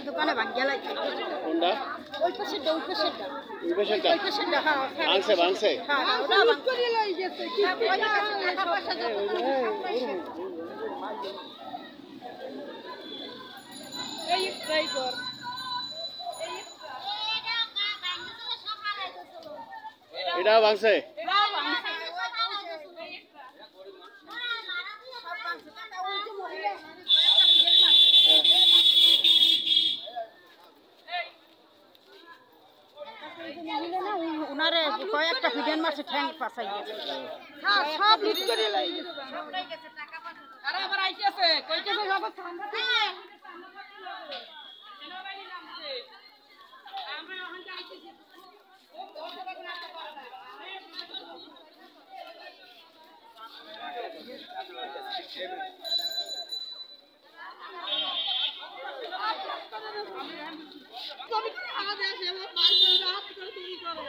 দোকানে ভাঙ্গিয়া লাগে কোনটা ওই পাশেটা ওই পাশেটা হ্যাঁ ভাঙছে হ্যাঁ ওটা করে লই গেছে কি এই ট্রাই কর এটা ভাঙছে উনারে কয়েকটা ভিডিও মারছে ঠ্যাং পাছাই গেছে হ্যাঁ সব লুট করে লই গেছে সব লই গেছে টাকা পয়সা আরে আবার আইতেছে কইতেছে সব ঠান্ডা হ্যাঁ এনো ভাই নামছে আমরা ওখান থেকে আইতেছি ও সব না তুমি কি আমাদের দেশে মার করে হাত করে তুমি করো